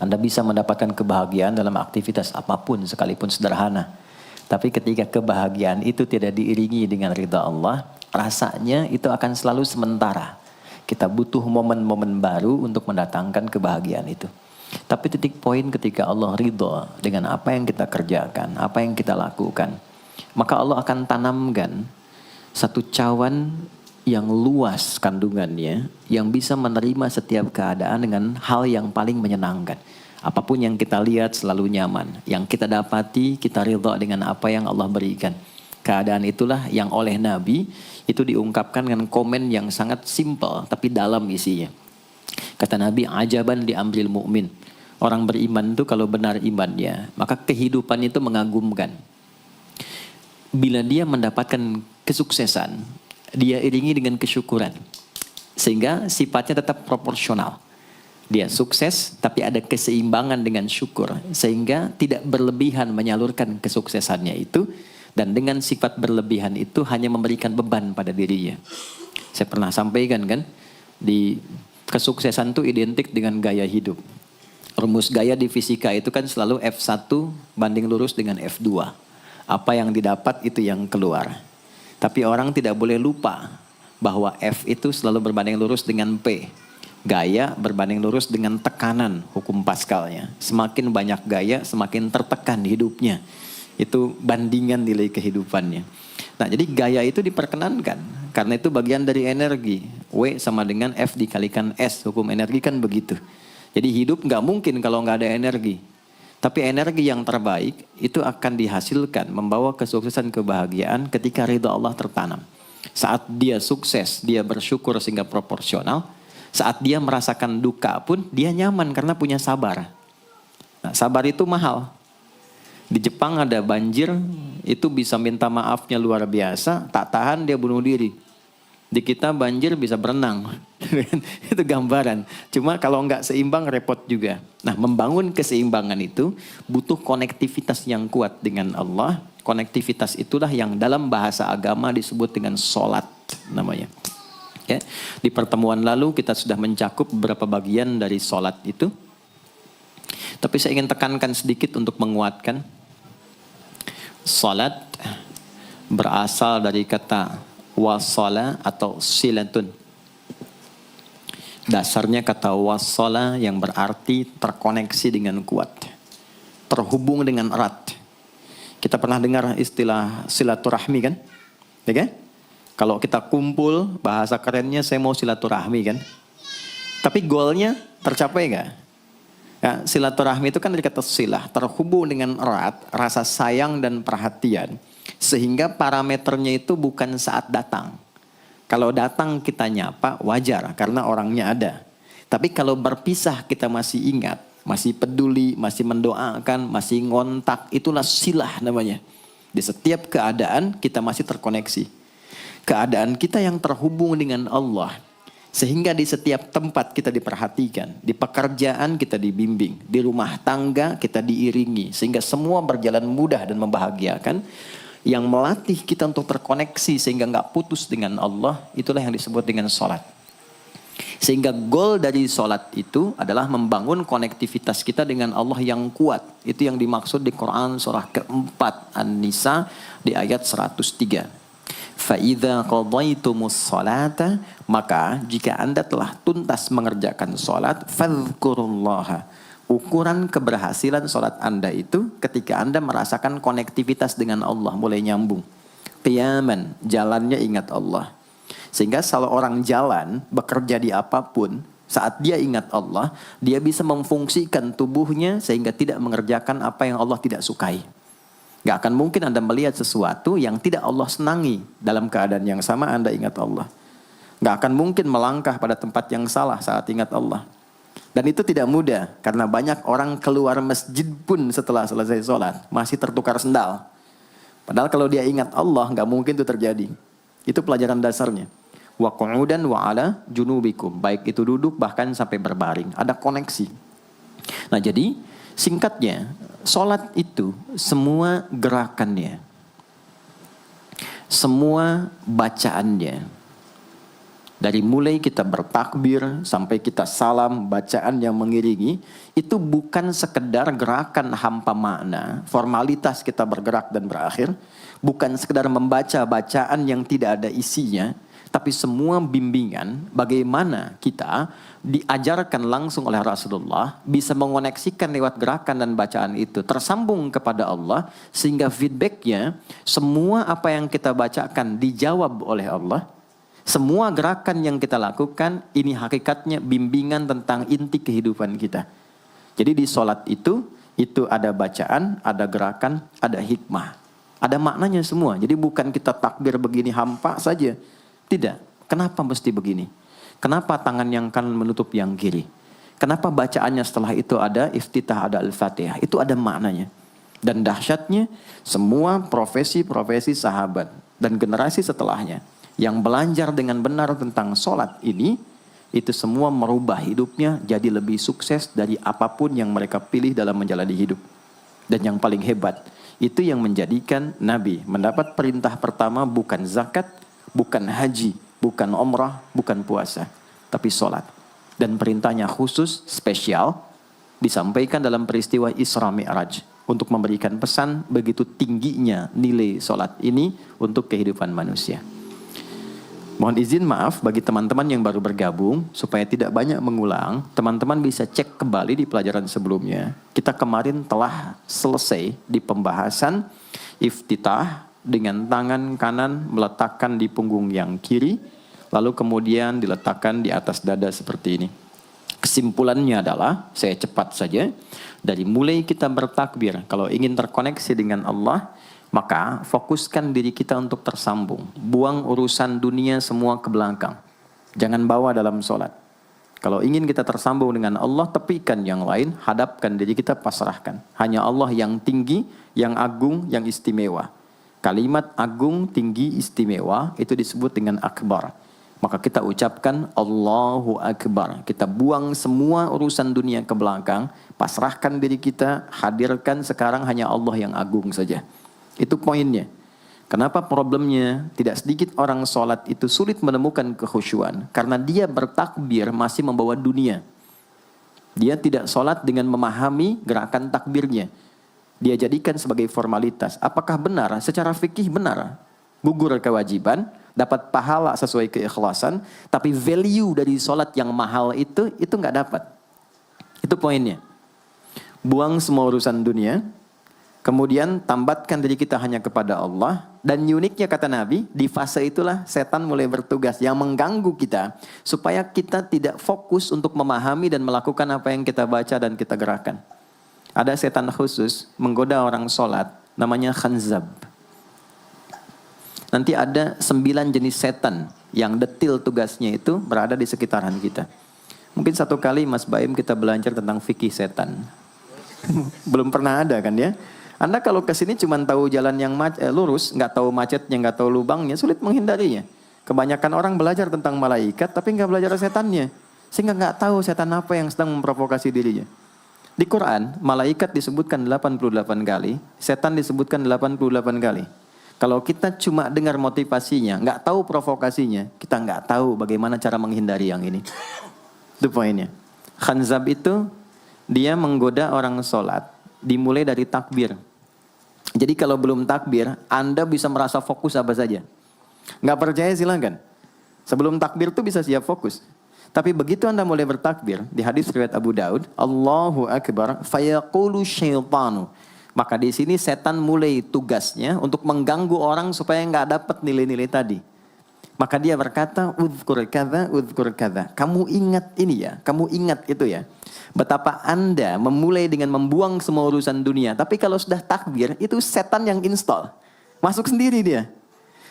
Anda bisa mendapatkan kebahagiaan dalam aktivitas apapun sekalipun sederhana. Tapi ketika kebahagiaan itu tidak diiringi dengan ridha Allah, rasanya itu akan selalu sementara. Kita butuh momen-momen baru untuk mendatangkan kebahagiaan itu. Tapi titik poin ketika Allah ridha dengan apa yang kita kerjakan, apa yang kita lakukan, maka Allah akan tanamkan satu cawan yang luas kandungannya, yang bisa menerima setiap keadaan dengan hal yang paling menyenangkan. Apapun yang kita lihat selalu nyaman. Yang kita dapati, kita ridha dengan apa yang Allah berikan. Keadaan itulah yang oleh Nabi itu diungkapkan dengan komen yang sangat simpel tapi dalam isinya. Kata Nabi, ajaban di amril mu'min. Orang beriman itu kalau benar imannya, maka kehidupan itu mengagumkan. Bila dia mendapatkan kesuksesan, dia iringi dengan kesyukuran. Sehingga sifatnya tetap proporsional. Dia sukses tapi ada keseimbangan dengan syukur. Sehingga tidak berlebihan menyalurkan kesuksesannya itu. Dan dengan sifat berlebihan itu hanya memberikan beban pada dirinya. Saya pernah sampaikan kan, di kesuksesan itu identik dengan gaya hidup. Rumus gaya di fisika itu kan selalu F1 banding lurus dengan F2. Apa yang didapat itu yang keluar. Tapi orang tidak boleh lupa bahwa F itu selalu berbanding lurus dengan P. Gaya berbanding lurus dengan tekanan, hukum Pascalnya. Semakin banyak gaya, semakin tertekan hidupnya. Itu bandingan nilai kehidupannya. Nah, jadi gaya itu diperkenankan. Karena itu bagian dari energi. W sama dengan F dikalikan S. Hukum energi kan begitu. Jadi hidup nggak mungkin kalau nggak ada energi. Tapi energi yang terbaik itu akan dihasilkan membawa kesuksesan kebahagiaan ketika ridha Allah tertanam. Saat dia sukses, dia bersyukur sehingga proporsional. Saat dia merasakan duka pun dia nyaman karena punya sabar. Nah, sabar itu mahal. Di Jepang ada banjir, itu bisa minta maafnya luar biasa, tak tahan dia bunuh diri. Di kita banjir bisa berenang. Itu gambaran. Cuma kalau nggak seimbang repot juga. Nah, membangun keseimbangan itu butuh konektivitas yang kuat dengan Allah. Konektivitas itulah yang dalam bahasa agama disebut dengan sholat namanya. Ya. Di pertemuan lalu kita sudah mencakup beberapa bagian dari sholat itu. Tapi saya ingin tekankan sedikit untuk menguatkan. Sholat berasal dari kata wasala atau silatun. Dasarnya kata wasala yang berarti terkoneksi dengan kuat. Terhubung dengan erat. Kita pernah dengar istilah silaturahmi kan? Ya kan? Kalau kita kumpul, bahasa kerennya saya mau silaturahmi kan? Tapi goalnya tercapai nggak? Ya, silaturahmi itu kan dari kata silah. Terhubung dengan erat, rasa sayang dan perhatian. Sehingga parameternya itu bukan saat datang. Kalau datang kita nyapa wajar karena orangnya ada. Tapi kalau berpisah kita masih ingat, masih peduli, masih mendoakan, masih ngontak, itulah silah namanya. Di setiap keadaan kita masih terkoneksi. Keadaan kita yang terhubung dengan Allah. Sehingga di setiap tempat kita diperhatikan, di pekerjaan kita dibimbing, di rumah tangga kita diiringi. Sehingga semua berjalan mudah dan membahagiakan. Yang melatih kita untuk terkoneksi sehingga nggak putus dengan Allah, itulah yang disebut dengan sholat. Sehingga goal dari sholat itu adalah membangun konektivitas kita dengan Allah yang kuat. Itu yang dimaksud di Quran surah keempat An-Nisa di ayat 103. فَإِذَا قَضَيْتُمُ الصَّلَاةَ maka jika Anda telah tuntas mengerjakan sholat, فَاذْكُرُوا اللَّهَ. Ukuran keberhasilan sholat Anda itu ketika Anda merasakan konektivitas dengan Allah mulai nyambung. Qiyaman, jalannya ingat Allah. Sehingga kalau orang jalan, bekerja di apapun, saat dia ingat Allah, dia bisa memfungsikan tubuhnya sehingga tidak mengerjakan apa yang Allah tidak sukai. Gak akan mungkin Anda melihat sesuatu yang tidak Allah senangi dalam keadaan yang sama Anda ingat Allah. Gak akan mungkin melangkah pada tempat yang salah saat ingat Allah. Dan itu tidak mudah, karena banyak orang keluar masjid pun setelah selesai sholat, masih tertukar sendal. Padahal kalau dia ingat Allah, nggak mungkin itu terjadi. Itu pelajaran dasarnya. Wa qu'udan wa ala junubikum. Baik itu duduk, bahkan sampai berbaring. Ada koneksi. Nah jadi, singkatnya, sholat itu semua gerakannya, semua bacaannya, Dari mulai kita bertakbir sampai kita salam, bacaan yang mengiringi, itu bukan sekedar gerakan hampa makna, formalitas kita bergerak dan berakhir, bukan sekedar membaca bacaan yang tidak ada isinya, tapi semua bimbingan bagaimana kita diajarkan langsung oleh Rasulullah bisa mengoneksikan lewat gerakan dan bacaan itu tersambung kepada Allah, sehingga feedbacknya semua apa yang kita bacakan dijawab oleh Allah. Semua gerakan yang kita lakukan ini hakikatnya bimbingan tentang inti kehidupan kita. Jadi di sholat itu ada bacaan, ada gerakan, ada hikmah, ada maknanya semua. Jadi bukan kita takbir begini hampa saja. Tidak. Kenapa mesti begini? Kenapa tangan yang kanan menutup yang kiri? Kenapa bacaannya setelah itu ada iftitah, ada al-fatihah? Itu ada maknanya. Dan dahsyatnya semua profesi-profesi sahabat dan generasi setelahnya yang belajar dengan benar tentang sholat ini, itu semua merubah hidupnya jadi lebih sukses dari apapun yang mereka pilih dalam menjalani hidup. Dan yang paling hebat, itu yang menjadikan Nabi mendapat perintah pertama bukan zakat, bukan haji, bukan umrah, bukan puasa, tapi sholat. Dan perintahnya khusus, spesial, disampaikan dalam peristiwa Isra Mi'raj untuk memberikan pesan begitu tingginya nilai sholat ini untuk kehidupan manusia. Mohon izin maaf bagi teman-teman yang baru bergabung, supaya tidak banyak mengulang, teman-teman bisa cek kembali di pelajaran sebelumnya. Kita kemarin telah selesai di pembahasan iftitah dengan tangan kanan meletakkan di punggung yang kiri, lalu kemudian diletakkan di atas dada seperti ini. Kesimpulannya adalah, saya cepat saja, dari mulai kita bertakbir, kalau ingin terkoneksi dengan Allah, maka fokuskan diri kita untuk tersambung. Buang urusan dunia semua ke belakang. Jangan bawa dalam sholat. Kalau ingin kita tersambung dengan Allah, tepikan yang lain, hadapkan diri kita, pasrahkan. Hanya Allah yang tinggi, yang agung, yang istimewa. Kalimat agung, tinggi, istimewa, itu disebut dengan akbar. Maka kita ucapkan Allahu Akbar. Kita buang semua urusan dunia ke belakang, pasrahkan diri kita, hadirkan sekarang hanya Allah yang agung saja. Itu poinnya. Kenapa problemnya tidak sedikit orang sholat itu sulit menemukan kekhusyuan? Karena dia bertakbir masih membawa dunia. Dia tidak sholat dengan memahami gerakan takbirnya. Dia jadikan sebagai formalitas. Apakah benar? Secara fikih benar. Gugur kewajiban, dapat pahala sesuai keikhlasan, tapi value dari sholat yang mahal itu nggak dapat. Itu poinnya. Buang semua urusan dunia, kemudian tambatkan diri kita hanya kepada Allah. Dan uniknya kata Nabi, di fase itulah setan mulai bertugas yang mengganggu kita, supaya kita tidak fokus untuk memahami dan melakukan apa yang kita baca dan kita gerakan. Ada setan khusus menggoda orang sholat, namanya khanzab. Nanti ada 9 jenis setan yang detil tugasnya itu berada di sekitaran kita. Mungkin satu kali Mas Baim kita belajar tentang fikih setan. Belum pernah ada kan ya? Anda kalau ke sini cuma tahu jalan yang lurus, nggak tahu macetnya, nggak tahu lubangnya, sulit menghindarinya. Kebanyakan orang belajar tentang malaikat, tapi nggak belajar setannya, sehingga nggak tahu setan apa yang sedang memprovokasi dirinya. Di Quran, malaikat disebutkan 88 kali, setan disebutkan 88 kali. Kalau kita cuma dengar motivasinya, nggak tahu provokasinya, kita nggak tahu bagaimana cara menghindari yang ini. Itu poinnya. Khanzab itu dia menggoda orang sholat, dimulai dari takbir. Jadi kalau belum takbir, Anda bisa merasa fokus apa saja. Nggak percaya silakan. Sebelum takbir tuh bisa siap fokus. Tapi begitu Anda mulai bertakbir, di hadis riwayat Abu Daud, Allahu Akbar, fayaqulu syaitanu. Maka di sini setan mulai tugasnya untuk mengganggu orang supaya nggak dapat nilai-nilai tadi. Maka dia berkata, udhkur kadza. Kamu ingat ini ya, kamu ingat itu ya. Betapa Anda memulai dengan membuang semua urusan dunia. Tapi kalau sudah takbir, itu setan yang install. Masuk sendiri dia.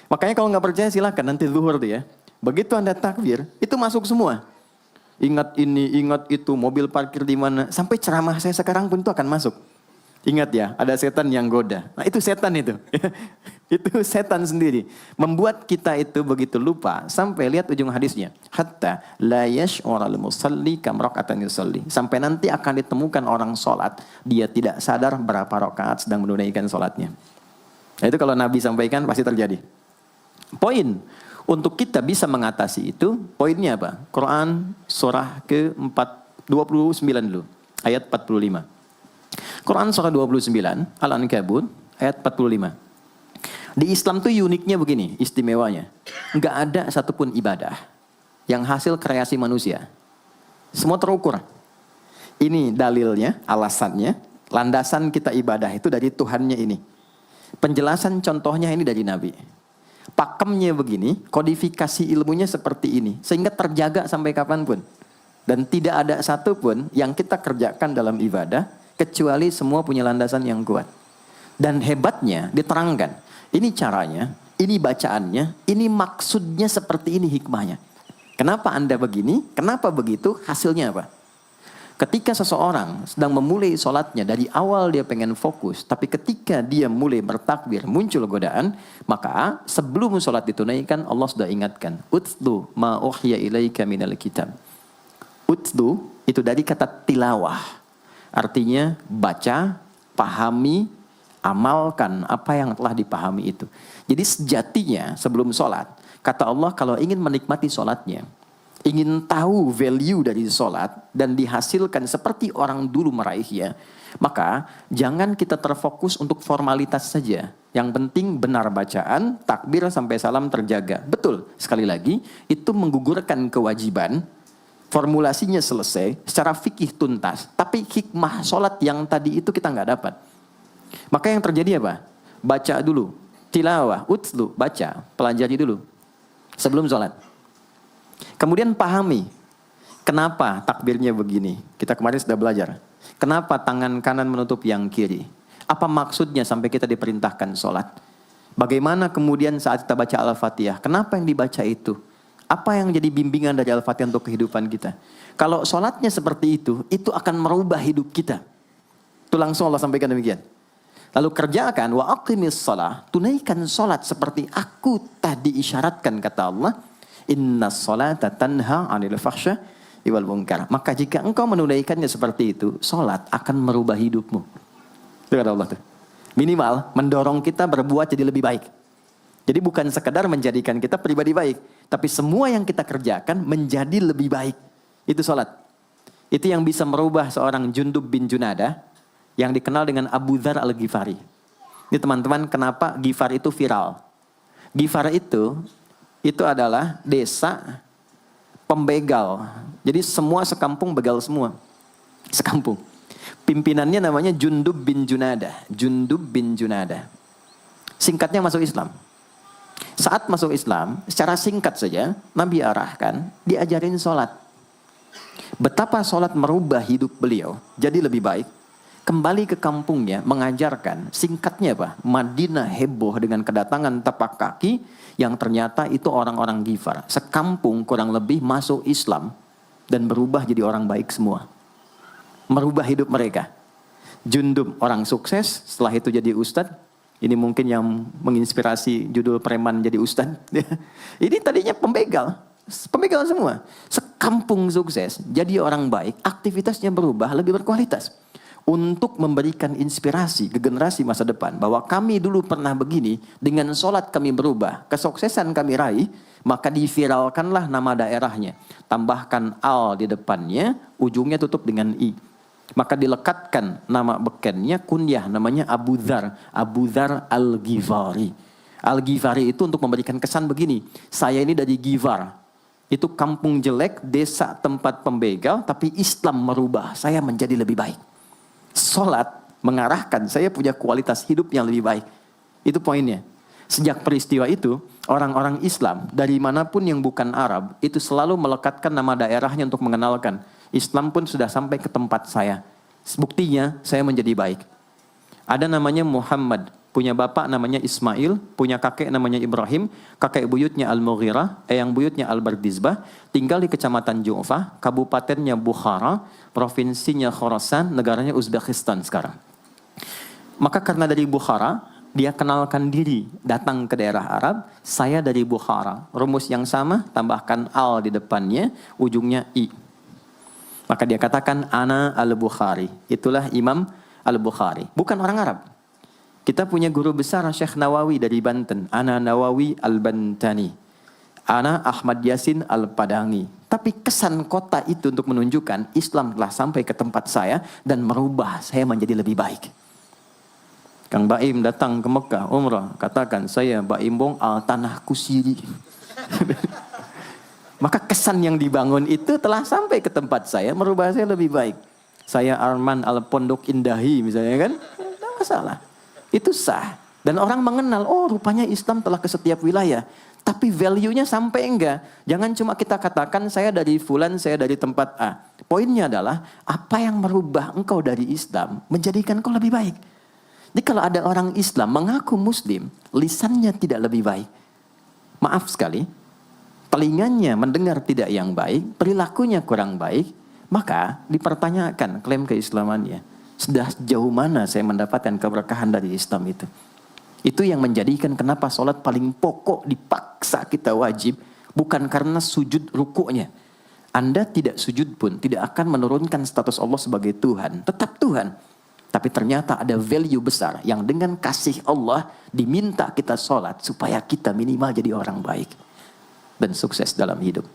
Makanya kalau nggak percaya silakan nanti zuhur tuh ya. Begitu Anda takbir, itu masuk semua. Ingat ini, ingat itu, mobil parkir di mana. Sampai ceramah saya sekarang pun itu akan masuk. Ingat ya, ada setan yang goda. Nah itu setan itu. Itu setan sendiri. Membuat kita itu begitu lupa. Sampai lihat ujung hadisnya. Hatta la yash'ural musalli kam raka'atan yusalli. Sampai nanti akan ditemukan orang sholat. Dia tidak sadar berapa rakaat sedang menunaikan sholatnya. Nah itu kalau Nabi sampaikan pasti terjadi. Poin. Untuk kita bisa mengatasi itu, poinnya apa? Quran surah ke-29 dulu, ayat 45. Quran surah 29, Al-Ankabut, ayat 45. Di Islam tuh uniknya begini, istimewanya. Enggak ada satupun ibadah yang hasil kreasi manusia. Semua terukur. Ini dalilnya, alasannya, landasan kita ibadah itu dari Tuhannya ini. Penjelasan contohnya ini dari Nabi. Pakemnya begini, kodifikasi ilmunya seperti ini. Sehingga terjaga sampai kapanpun. Dan tidak ada satupun yang kita kerjakan dalam ibadah, kecuali semua punya landasan yang kuat. Dan hebatnya diterangkan. Ini caranya, ini bacaannya, ini maksudnya seperti ini hikmahnya. Kenapa Anda begini? Kenapa begitu? Hasilnya apa? Ketika seseorang sedang memulai sholatnya, dari awal dia pengen fokus, tapi ketika dia mulai bertakbir, muncul godaan, maka sebelum sholat ditunaikan, Allah sudah ingatkan, Utlu ma uhya ilaika minal kitab. Utlu itu dari kata tilawah, artinya baca, pahami, amalkan apa yang telah dipahami itu. Jadi sejatinya sebelum sholat, kata Allah kalau ingin menikmati sholatnya, ingin tahu value dari sholat dan dihasilkan seperti orang dulu meraihnya, maka jangan kita terfokus untuk formalitas saja. Yang penting benar bacaan, takbir sampai salam terjaga. Betul, sekali lagi, itu menggugurkan kewajiban, formulasinya selesai, secara fikih tuntas, tapi hikmah sholat yang tadi itu kita nggak dapat. Maka yang terjadi apa? Baca dulu, tilawah, utlu, baca, pelajari dulu, sebelum sholat. Kemudian pahami, kenapa takbirnya begini? Kita kemarin sudah belajar. Kenapa tangan kanan menutup yang kiri? Apa maksudnya sampai kita diperintahkan sholat? Bagaimana kemudian saat kita baca Al-Fatihah? Kenapa yang dibaca itu? Apa yang jadi bimbingan dari Al-Fatihah untuk kehidupan kita? Kalau sholatnya seperti itu akan merubah hidup kita. Itu langsung Allah sampaikan demikian. Lalu kerjakan, wa aqimis shalah, tunaikan sholat seperti aku tadi isyaratkan, kata Allah. Inna sholata tanha 'anil fahsya wal munkar. Maka jika engkau menunaikannya seperti itu, sholat akan merubah hidupmu. Itu kata Allah tuh. Minimal mendorong kita berbuat jadi lebih baik. Jadi bukan sekedar menjadikan kita pribadi baik, tapi semua yang kita kerjakan menjadi lebih baik. Itu sholat. Itu yang bisa merubah seorang Jundub bin Junadah yang dikenal dengan Abu Dzar Al-Ghifari. Ini teman-teman, kenapa Ghifar itu viral? Ghifar itu adalah desa pembegal. Jadi semua sekampung begal semua. Sekampung. Pimpinannya namanya Jundub bin Junadah. Jundub bin Junadah. Singkatnya masuk Islam. Saat masuk Islam, secara singkat saja, Nabi arahkan, diajarin sholat. Betapa sholat merubah hidup beliau, jadi lebih baik. Kembali ke kampungnya, mengajarkan, singkatnya apa? Madinah heboh dengan kedatangan tapak kaki, yang ternyata itu orang-orang Ghifar. Sekampung kurang lebih masuk Islam, dan berubah jadi orang baik semua. Merubah hidup mereka. Jundub orang sukses, setelah itu jadi ustadz. Ini mungkin yang menginspirasi judul preman jadi ustadz. Ini tadinya pembegal. Pembegal semua. Sekampung sukses, jadi orang baik, aktivitasnya berubah, lebih berkualitas. Untuk memberikan inspirasi ke generasi masa depan. Bahwa kami dulu pernah begini, dengan sholat kami berubah, kesuksesan kami raih, maka diviralkanlah nama daerahnya. Tambahkan al di depannya, ujungnya tutup dengan i. Maka dilekatkan nama bekennya, kunyah, namanya Abu Dzar. Abu Dzar Al-Ghifari. Al-Ghifari itu untuk memberikan kesan begini, saya ini dari Ghifar. Itu kampung jelek, desa tempat pembegal, tapi Islam merubah, saya menjadi lebih baik. Sholat mengarahkan saya punya kualitas hidup yang lebih baik. Itu poinnya. Sejak peristiwa itu, orang-orang Islam dari manapun yang bukan Arab, itu selalu melekatkan nama daerahnya untuk mengenalkan. Islam pun sudah sampai ke tempat saya. Buktinya saya menjadi baik. Ada namanya Muhammad, punya bapak namanya Ismail, punya kakek namanya Ibrahim, kakek buyutnya Al-Mughirah, eyang buyutnya Al-Bardizbah, tinggal di kecamatan Ju'fah, kabupatennya Bukhara, provinsinya Khorasan, negaranya Uzbekistan sekarang. Maka karena dari Bukhara, dia kenalkan diri, datang ke daerah Arab, saya dari Bukhara. Rumus yang sama, tambahkan al di depannya, ujungnya i. Maka dia katakan, Ana Al-Bukhari. Itulah Imam Al-Bukhari. Bukan orang Arab. Kita punya guru besar Syekh Nawawi dari Banten. Ana Nawawi Al-Bantani. Ana Ahmad Yasin Al-Padangi. Tapi kesan kota itu untuk menunjukkan Islam telah sampai ke tempat saya dan merubah saya menjadi lebih baik. Kang Baim datang ke Mekah umrah, katakan saya Baim Bong al tanah kusiri. Maka kesan yang dibangun itu telah sampai ke tempat saya, merubah saya lebih baik. Saya Arman al Pondok Indahi misalnya kan, tidak masalah. Itu sah. Dan orang mengenal, oh rupanya Islam telah ke setiap wilayah. Tapi value-nya sampai enggak. Jangan cuma kita katakan saya dari fulan, saya dari tempat A. Poinnya adalah apa yang merubah engkau dari Islam menjadikan engkau lebih baik. Jadi kalau ada orang Islam mengaku Muslim, lisannya tidak lebih baik. Maaf sekali, telinganya mendengar tidak yang baik, perilakunya kurang baik, maka dipertanyakan klaim keislamannya. Sudah sejauh mana saya mendapatkan keberkahan dari Islam itu? Itu yang menjadikan kenapa sholat paling pokok dipaksa kita wajib. Bukan karena sujud rukuknya. Anda tidak sujud pun tidak akan menurunkan status Allah sebagai Tuhan. Tetap Tuhan. Tapi ternyata ada value besar yang dengan kasih Allah diminta kita sholat supaya kita minimal jadi orang baik. Dan sukses dalam hidup.